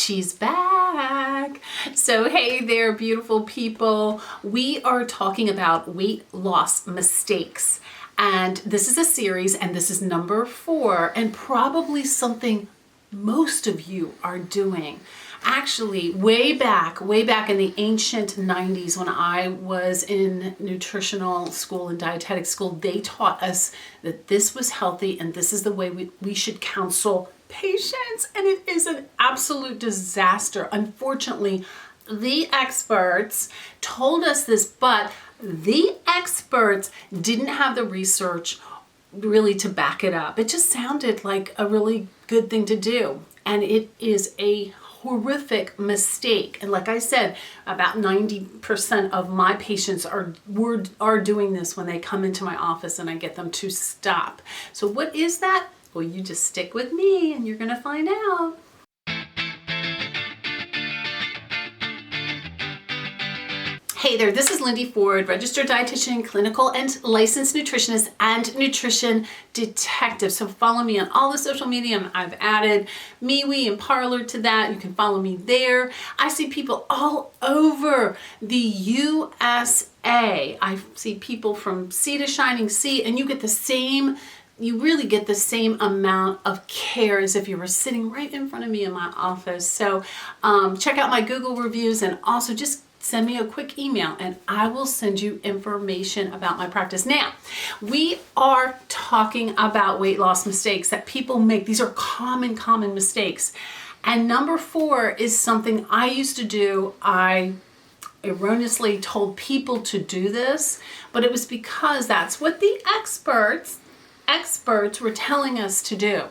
She's back. So hey there, beautiful people. We are talking about weight loss mistakes. And this is a series, and this is number 4, and probably something most of you are doing. Actually, way back in the ancient 90s when I was in nutritional school and dietetic school, they taught us that this was healthy and this is the way we should counsel patients, and it is an absolute disaster. Unfortunately, the experts told us this, but the experts didn't have the research really to back it up. It just sounded like a really good thing to do, and it is a horrific mistake. And like I said, about 90% of my patients are doing this when they come into my office and I get them to stop. So what is that? Well, you just stick with me and you're gonna find out. Hey there, this is Lindy Ford, registered dietitian, clinical and licensed nutritionist, and nutrition detective. So follow me on all the social media. I've added MeWe and Parlor to that. You can follow me there. I see people all over the USA. I see people from sea to shining sea, and you really get the same amount of care as if you were sitting right in front of me in my office. So check out my Google reviews, and also just send me a quick email and I will send you information about my practice. Now, we are talking about weight loss mistakes that people make. These are common mistakes. And number 4 is something I used to do. I erroneously told people to do this, but it was because that's what the experts were telling us to do.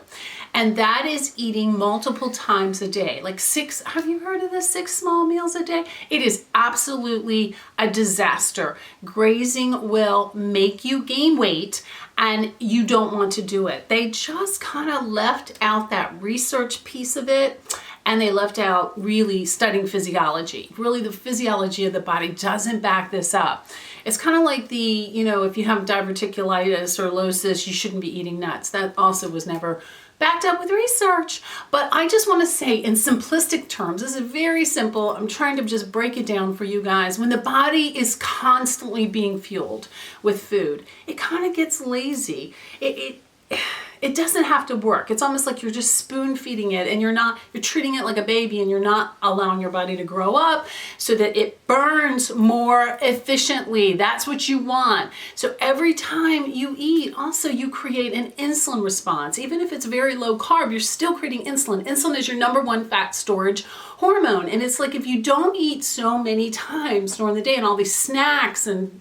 And that is eating multiple times a day. Like 6, have you heard of this, 6 small meals a day? It is absolutely a disaster. Grazing will make you gain weight and you don't want to do it. They just kind of left out that research piece of it, and they left out really studying physiology. Really, the physiology of the body doesn't back this up. It's kind of like if you have diverticulitis or losis, you shouldn't be eating nuts. That also was never backed up with research. But I just want to say, in simplistic terms, this is very simple. I'm trying to just break it down for you guys. When the body is constantly being fueled with food, it kind of gets lazy. It doesn't have to work. It's almost like you're just spoon feeding it, and you're treating it like a baby, and you're not allowing your body to grow up so that it burns more efficiently. That's what you want. So every time you eat, also you create an insulin response. Even if it's very low carb, you're still creating insulin. Insulin is your number 1 fat storage hormone. And it's like if you don't eat so many times during the day and all these snacks, and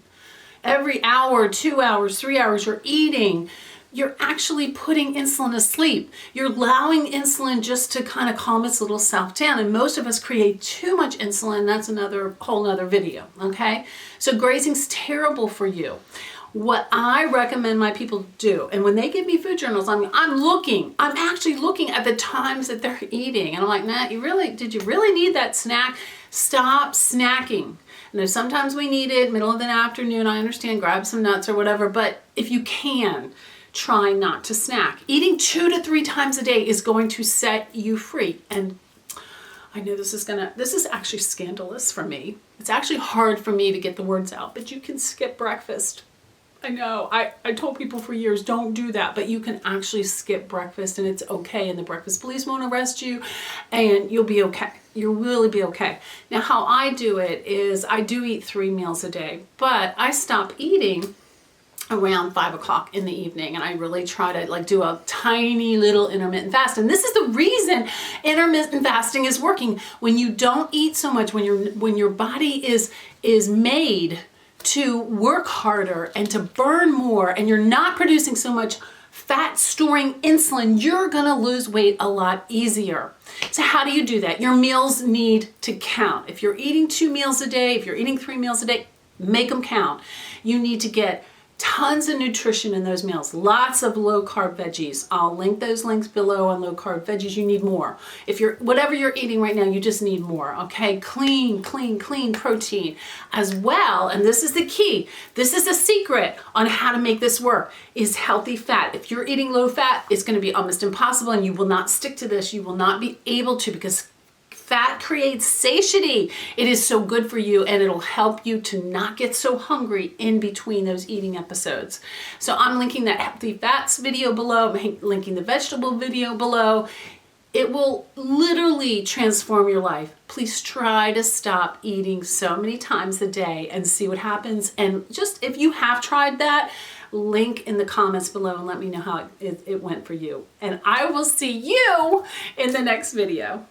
every hour, 2 hours, 3 hours you're eating, you're actually putting insulin asleep. You're allowing insulin just to kind of calm its little self down. And most of us create too much insulin. That's whole nother video, okay? So grazing's terrible for you. What I recommend my people do, and when they give me food journals, I'm actually looking at the times that they're eating. And I'm like, nah, did you really need that snack? Stop snacking. Now, sometimes we need it, middle of the afternoon, I understand, grab some nuts or whatever, but if you can, try not to snack. Eating 2 to 3 times a day is going to set you free. And I know this is actually scandalous for me. It's actually hard for me to get the words out, but you can skip breakfast. I know, I told people for years, don't do that, but you can actually skip breakfast and it's okay, and the breakfast police won't arrest you and you'll be okay. You'll really be okay. Now, how I do it is I do eat 3 meals a day, but I stop eating around 5 o'clock in the evening, and I really try to do a tiny little intermittent fast. And this is the reason intermittent fasting is working. When you don't eat so much, when your body is made to work harder and to burn more, and you're not producing so much fat storing insulin, you're gonna lose weight a lot easier. So how do you do that? Your meals need to count. If you're eating 2 meals a day, if you're eating 3 meals a day, make them count. You need to get tons of nutrition in those meals. Lots of low carb veggies. I'll link those links below on low carb veggies. You need more. Whatever you're eating right now, you just need more, okay? Clean protein as well. And this is the key. This is the secret on how to make this work, is healthy fat. If you're eating low fat, it's going to be almost impossible, and you will not stick to this. You will not be able to, because Fat creates satiety. It is so good for you, and it'll help you to not get so hungry in between those eating episodes. So I'm linking that healthy fats video below, I'm linking the vegetable video below. It will literally transform your life. Please try to stop eating so many times a day and see what happens. And just if you have tried that, link in the comments below and let me know how it went for you. And I will see you in the next video.